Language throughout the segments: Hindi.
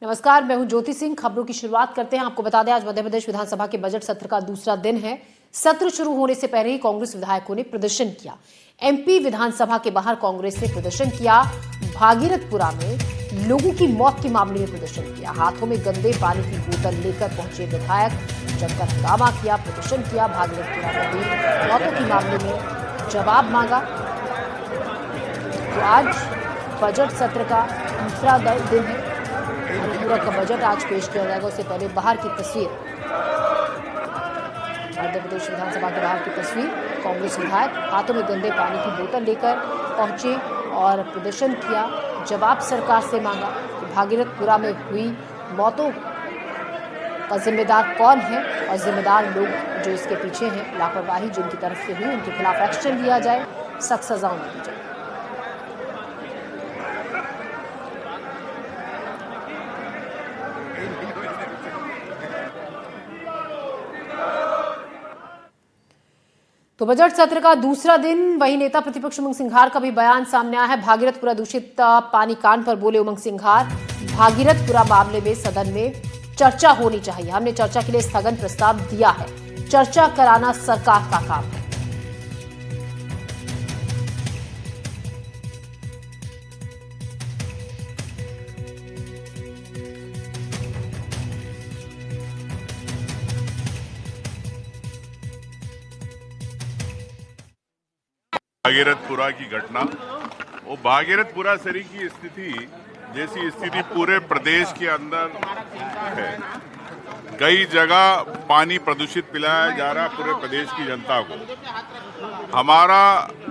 नमस्कार, मैं हूं ज्योति सिंह। खबरों की शुरुआत करते हैं। आपको बता दें, आज मध्य प्रदेश विधानसभा के बजट सत्र का दूसरा दिन है। सत्र शुरू होने से पहले ही कांग्रेस विधायकों ने प्रदर्शन किया। एमपी विधानसभा के बाहर कांग्रेस ने प्रदर्शन किया। भागीरथपुरा में लोगों की मौत के मामले में प्रदर्शन किया। हाथों में गंदे पानी की बोतल लेकर पहुंचे विधायक, जमकर हंगामा किया, प्रदर्शन किया। भागीरथपुरा में हुई मौतों के मामले में जवाब मांगा। तो आज बजट सत्र का दूसरा दिन है। पूरा का बजट आज पेश किया जाएगा। उससे पहले बाहर की तस्वीर, मध्य प्रदेश विधानसभा के बाहर की तस्वीर। कांग्रेस विधायक हाथों में गंदे पानी की बोतल लेकर पहुंचे और प्रदर्शन किया। जवाब सरकार से मांगा कि भागीरथपुरा में हुई मौतों का जिम्मेदार कौन है और जिम्मेदार लोग जो इसके पीछे हैं, लापरवाही जिनकी तरफ से हुई, उनके खिलाफ एक्शन लिया जाए, सख्त सजा उन्हें दी जाए। तो बजट सत्र का दूसरा दिन, वही नेता प्रतिपक्ष उमंग सिंघार का भी बयान सामने आया है। भागीरथपुरा दूषित पानी कांड पर बोले उमंग सिंघार, भागीरथपुरा मामले में सदन में चर्चा होनी चाहिए। हमने चर्चा के लिए स्थगन प्रस्ताव दिया है। चर्चा कराना सरकार का काम है। भागीरथपुरा की घटना, वो भागीरथपुरा सरी की स्थिति जैसी स्थिति पूरे प्रदेश के अंदर है। कई जगह पानी प्रदूषित पिलाया जा रहा पूरे प्रदेश की जनता को। हमारा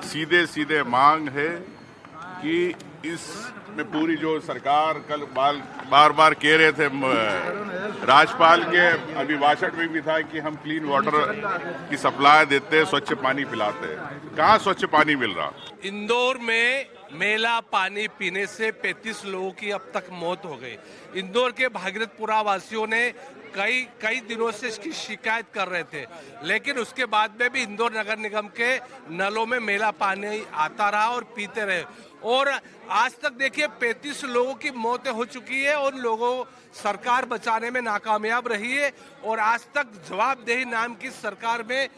सीधे सीधे मांग है कि इसमें पूरी जो सरकार कल बार बार कह रहे थे, राज्यपाल के अभिभाषण में भी था कि हम क्लीन वाटर की सप्लाई देते हैं, स्वच्छ पानी पिलाते हैं। कहाँ स्वच्छ पानी मिल रहा? इंदौर में मैला पानी पीने से 35 लोगों की अब तक मौत हो गई। इंदौर के भागीरथपुरा वासियों ने कई दिनों से इसकी शिकायत कर रहे थे, लेकिन उसके बाद में भी इंदौर नगर निगम के नलों में मैला पानी आता रहा और पीते रहे। और आज तक देखिए 35 लोगों की मौतें हो चुकी है। उन लोगों सरकार बचाने में नाकामयाब रही है और आज तक जवाबदेही नाम की सरकार में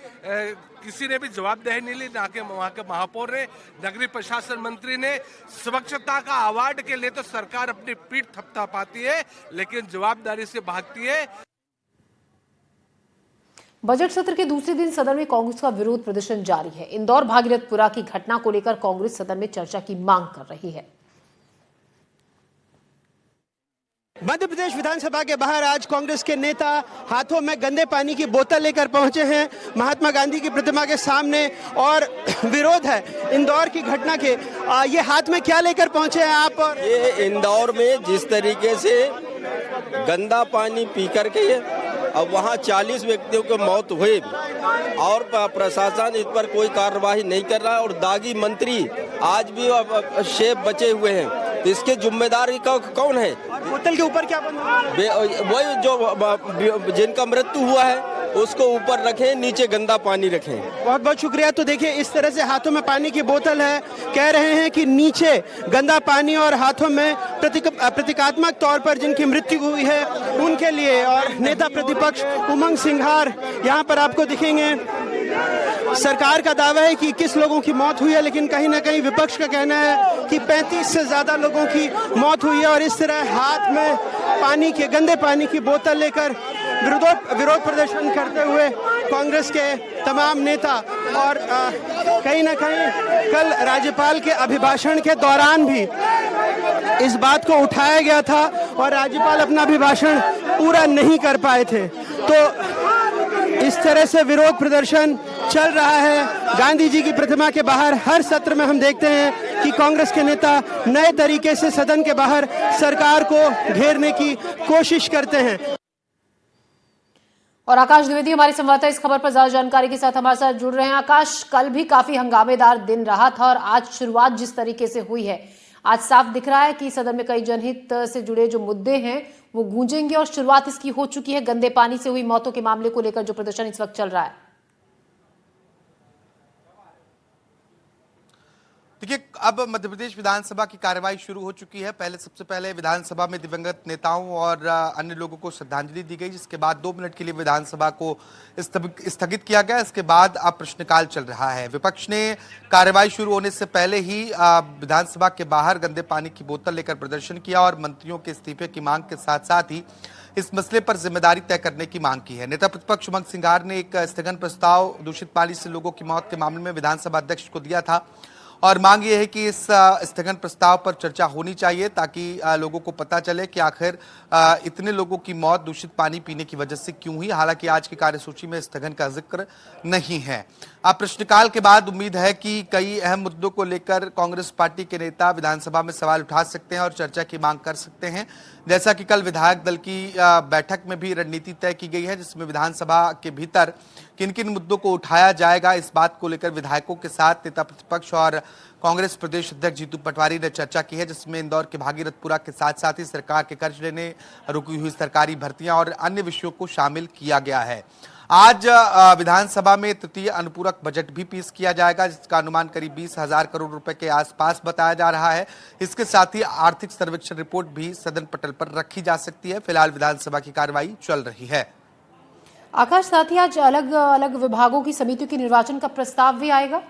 किसी ने भी जवाबदेही नहीं ली। ना के वहाँ के महापौर ने, नगरीय प्रशासन मंत्री ने। स्वच्छता का अवार्ड के लिए तो सरकार अपनी पीठ थपथपाती है, लेकिन जवाबदारी से भागती है। बजट सत्र के दूसरे दिन सदन में कांग्रेस का विरोध प्रदर्शन जारी है। इंदौर भागीरथपुरा की घटना को लेकर कांग्रेस सदन में चर्चा की मांग कर रही है। मध्य प्रदेश विधानसभा के बाहर आज कांग्रेस के नेता हाथों में गंदे पानी की बोतल लेकर पहुंचे हैं महात्मा गांधी की प्रतिमा के सामने और विरोध है इंदौर की घटना के। ये हाथ में क्या लेकर पहुंचे हैं आप? और ये इंदौर में जिस तरीके से गंदा पानी पी करके अब वहाँ 40 व्यक्तियों की मौत हुई और प्रशासन इस पर कोई कार्रवाई नहीं कर रहा है और दागी मंत्री आज भी शेफ बचे हुए हैं। तो इसके जिम्मेदार कौन है? बोतल के ऊपर क्या बंधा? वही जो जिनका मृत्यु हुआ है उसको ऊपर रखें, नीचे गंदा पानी रखें। बहुत बहुत शुक्रिया। तो देखिए इस तरह से हाथों में पानी की बोतल है, कह रहे हैं कि नीचे गंदा पानी और हाथों में प्रतीकात्मक तौर पर जिनकी मृत्यु हुई है उनके लिए। और नेता प्रतिपक्ष उमंग सिंघार यहाँ पर आपको दिखेंगे। सरकार का दावा है कि 21 लोगों की मौत हुई है, लेकिन कहीं ना कहीं विपक्ष का कहना है कि 35 से ज्यादा लोगों की मौत हुई है। और इस तरह हाथ में पानी के गंदे पानी की बोतल लेकर विरोध प्रदर्शन करते हुए कांग्रेस के तमाम नेता। और कहीं ना कहीं कल राज्यपाल के अभिभाषण के दौरान भी इस बात को उठाया गया था और राज्यपाल अपना अभिभाषण पूरा नहीं कर पाए थे। तो इस तरह से विरोध प्रदर्शन चल रहा है गांधी जी की प्रतिमा के बाहर। हर सत्र में हम देखते हैं कि कांग्रेस के नेता नए तरीके से सदन के बाहर सरकार को घेरने की कोशिश करते हैं। और आकाश द्विवेदी हमारे संवाददाता इस खबर पर ज्यादा जानकारी के साथ हमारे साथ जुड़ रहे हैं। आकाश, कल भी काफी हंगामेदार दिन रहा था और आज शुरुआत जिस तरीके से हुई है, आज साफ दिख रहा है कि सदन में कई जनहित से जुड़े जो मुद्दे हैं वो गूंजेंगे और शुरुआत इसकी हो चुकी है गंदे पानी से हुई मौतों के मामले को लेकर जो प्रदर्शन इस वक्त चल रहा है। देखिए, अब मध्य प्रदेश विधानसभा की कार्यवाही शुरू हो चुकी है। सबसे पहले विधानसभा में दिवंगत नेताओं और अन्य लोगों को श्रद्धांजलि दी गई, जिसके बाद 2 मिनट के लिए विधानसभा को स्थगित किया गया। इसके बाद अब प्रश्नकाल चल रहा है। विपक्ष ने कार्यवाही शुरू होने से पहले ही विधानसभा के बाहर गंदे पानी की बोतल लेकर प्रदर्शन किया और मंत्रियों के इस्तीफे की मांग के साथ साथ ही इस मसले पर जिम्मेदारी तय करने की मांग की है। नेता प्रतिपक्ष उमंग सिंघार ने एक स्थगन प्रस्ताव दूषित पानी से लोगों की मौत के मामले में विधानसभा अध्यक्ष को दिया था और मांग ये है कि इस स्थगन प्रस्ताव पर चर्चा होनी चाहिए ताकि लोगों को पता चले कि आखिर इतने लोगों की मौत दूषित पानी पीने की वजह से क्यों हुई। हालांकि आज की कार्यसूची में स्थगन का जिक्र नहीं है। अब प्रश्नकाल के बाद उम्मीद है कि कई अहम मुद्दों को लेकर कांग्रेस पार्टी के नेता विधानसभा में सवाल उठा सकते हैं और चर्चा की मांग कर सकते हैं। जैसा कि कल विधायक दल की बैठक में भी रणनीति तय की गई है, जिसमें विधानसभा के भीतर किन किन मुद्दों को उठाया जाएगा, इस बात को लेकर विधायकों के साथ नेता प्रतिपक्ष और कांग्रेस प्रदेश अध्यक्ष जीतू पटवारी ने चर्चा की है, जिसमें इंदौर के भागीरथपुरा के साथ साथ ही सरकार के कर्ज लेने, रुकी हुई सरकारी भर्तियां और अन्य विषयों को शामिल किया गया है। आज विधानसभा में तृतीय अनुपूरक बजट भी पेश किया जाएगा, जिसका अनुमान करीब 20,000 करोड़ रुपए के आसपास बताया जा रहा है। इसके साथ ही आर्थिक सर्वेक्षण रिपोर्ट भी सदन पटल पर रखी जा सकती है। फिलहाल विधानसभा की कार्रवाई चल रही है। आकाश, साथ ही आज अलग अलग विभागों की समितियों के निर्वाचन का प्रस्ताव भी आएगा।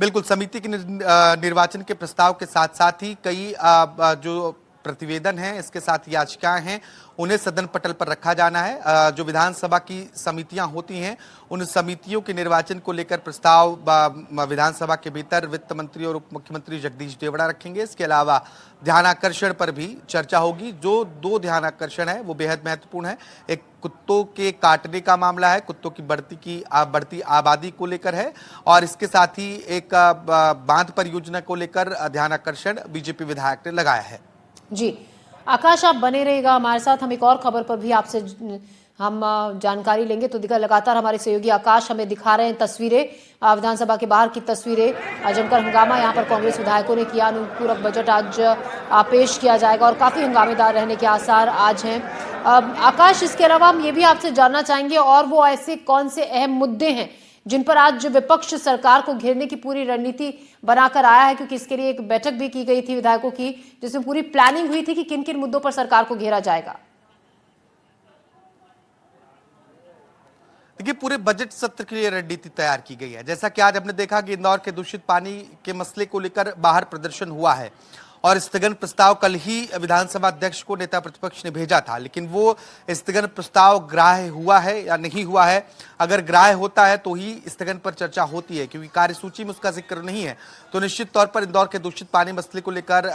बिल्कुल, समिति के निर्वाचन के प्रस्ताव के साथ साथ ही कई जो प्रतिवेदन हैं, इसके साथ याचिकाएं हैं, उन्हें सदन पटल पर रखा जाना है। जो विधानसभा की समितियां होती हैं, उन समितियों के निर्वाचन को लेकर प्रस्ताव विधानसभा के भीतर वित्त मंत्री और उप मुख्यमंत्री जगदीश देवड़ा रखेंगे। इसके अलावा ध्यानाकर्षण पर भी चर्चा होगी। जो 2 ध्यानाकर्षण है वो बेहद महत्वपूर्ण है। एक कुत्तों के काटने का मामला है, कुत्तों की बढ़ती आबादी को लेकर है, और इसके साथ ही एक बांध परियोजना को लेकर ध्यानाकर्षण बीजेपी विधायक ने लगाया है। जी आकाश, आप बने रहिएगा हमारे साथ। हम एक और खबर पर भी आपसे हम जानकारी लेंगे। तो लगातार हमारे सहयोगी आकाश हमें दिखा रहे हैं तस्वीरें, विधानसभा के बाहर की तस्वीरें। जमकर हंगामा यहाँ पर कांग्रेस विधायकों ने किया। अनुपूरक बजट आज पेश किया जाएगा और काफी हंगामेदार रहने के आसार आज हैं। आकाश, इसके अलावा हम ये भी आपसे जानना चाहेंगे और वो ऐसे कौन से अहम मुद्दे हैं जिन पर आज विपक्ष सरकार को घेरने की पूरी रणनीति बनाकर आया है, क्योंकि इसके लिए एक बैठक भी की गई थी विधायकों की, जिसमें पूरी प्लानिंग हुई थी कि किन किन मुद्दों पर सरकार को घेरा जाएगा। देखिए, पूरे बजट सत्र के लिए रणनीति तैयार की गई है। जैसा कि आज हमने देखा कि इंदौर के दूषित पानी के मसले को लेकर बाहर प्रदर्शन हुआ है और स्थगन प्रस्ताव कल ही विधानसभा अध्यक्ष को नेता प्रतिपक्ष ने भेजा था, लेकिन वो स्थगन प्रस्ताव ग्राह्य हुआ है या नहीं हुआ है। अगर ग्राह्य होता है तो ही स्थगन पर चर्चा होती है, क्योंकि कार्यसूची में उसका जिक्र नहीं है। तो निश्चित तौर पर इंदौर के दूषित पानी मसले को लेकर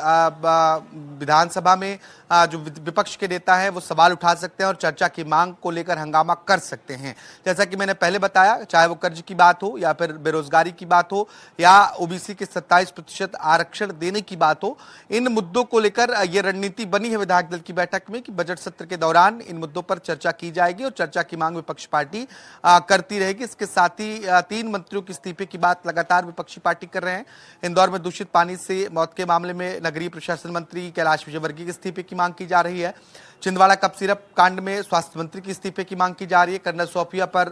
विधानसभा में जो विपक्ष के नेता हैं वो सवाल उठा सकते हैं और चर्चा की मांग को लेकर हंगामा कर सकते हैं। जैसा कि मैंने पहले बताया, चाहे वो कर्ज की बात हो या फिर बेरोजगारी की बात हो या ओबीसी के 27% आरक्षण देने की बात हो, इन मुद्दों को लेकर यह रणनीति बनी है विधायक दल की बैठक में कि बजट सत्र के दौरान इन मुद्दों पर चर्चा की जाएगी और चर्चा की मांग विपक्ष पार्टी करती रहेगी। इसके साथ ही 3 मंत्रियों के इस्तीफे की बात लगातार विपक्षी पार्टी कर रहे हैं। इंदौर में दूषित पानी से मौत के मामले में नगरीय प्रशासन मंत्री कैलाश विजयवर्गीय के इस्तीफे की मांग की जा रही है। छिंदवाड़ा कप सिरप कांड में स्वास्थ्य मंत्री के इस्तीफे की मांग की जा रही है। कर्नल सोफिया पर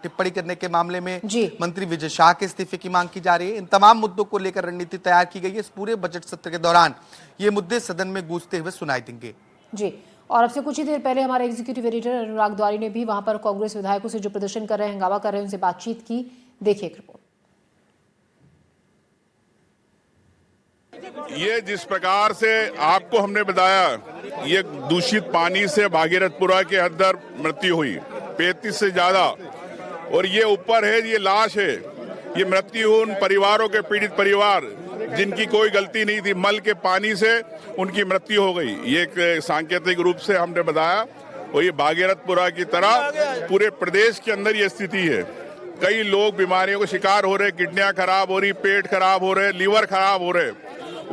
टिप्पणी करने के मामले में मंत्री विजय शाह के इस्तीफे की मांग की जा रही है। इन तमाम मुद्दों को लेकर रणनीति तैयार की गई है। इस पूरे बजट सत्र के दौरान ये मुद्दे सदन में गूंजते हुए सुनाई देंगे। जी, और अब से कुछ ही देर पहले हमारे एग्जीक्यूटिव एडिटर अनुराग द्वारी ने भी वहां पर कांग्रेस विधायकों से जो प्रदर्शन कर रहे हैं, हंगामा कर रहे हैं, उनसे बातचीत की। देखिए एक रिपोर्ट। ये जिस प्रकार से आपको हमने बताया, ये दूषित पानी से भागीरथपुरा के अंदर मृत्यु हुई 35 से ज्यादा, और ये ऊपर है, ये लाश है। ये मृत्यु उन परिवारों के पीड़ित परिवार जिनकी कोई गलती नहीं थी, मल के पानी से उनकी मृत्यु हो गई। ये एक सांकेतिक रूप से हमने बताया, और ये भागीरथपुरा की तरह पूरे प्रदेश के अंदर ये स्थिति है। कई लोग बीमारियों का शिकार हो रहे, किडनियां खराब हो रही, पेट खराब हो रहे, लीवर खराब हो रहे।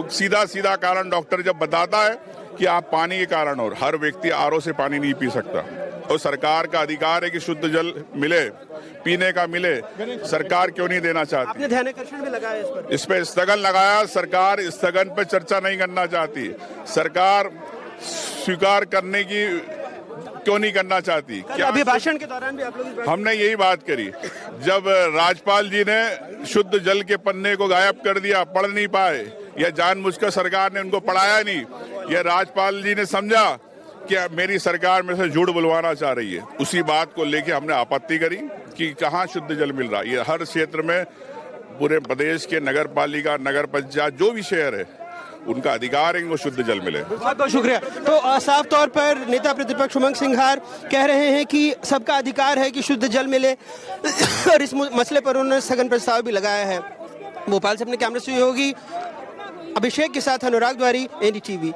सीधा कारण डॉक्टर जब बताता है कि आप पानी के कारण, और हर व्यक्ति आरओ से पानी नहीं पी सकता, और सरकार का अधिकार है कि शुद्ध जल मिले, पीने का मिले। सरकार क्यों नहीं देना चाहती? आपने ध्यानाकर्षण भी लगाया इस पे स्थगन लगाया। सरकार स्थगन पे चर्चा नहीं करना चाहती। सरकार स्वीकार करने की क्यों नहीं करना चाहती? कल अभिभाषण के दौरान भी आप लोग हमने यही बात करी। जब राज्यपाल जी ने शुद्ध जल के पन्ने को गायब कर दिया, पढ़ नहीं पाए, या जानबूझकर सरकार ने उनको पढ़ाया नहीं, या राज्यपाल जी ने समझा कि मेरी सरकार में से झूठ बुलवाना चाह रही है, उसी बात को लेके हमने आपत्ति करी कि कहाँ शुद्ध जल मिल रहा है। ये हर क्षेत्र में पूरे प्रदेश के नगर पालिका, नगर पंचायत, जो भी शहर है, उनका अधिकार है कि वो शुद्ध जल मिले। बहुत बहुत शुक्रिया। तो साफ तौर पर नेता प्रतिपक्ष उमंग सिंघार कह रहे हैं कि सबका अधिकार है कि शुद्ध जल मिले और इस मसले पर उन्होंने स्थगन प्रस्ताव भी लगाया है। भोपाल से अपने कैमरे से योगी अभिषेक के साथ अनुराग द्वारी, एनडीटीवी।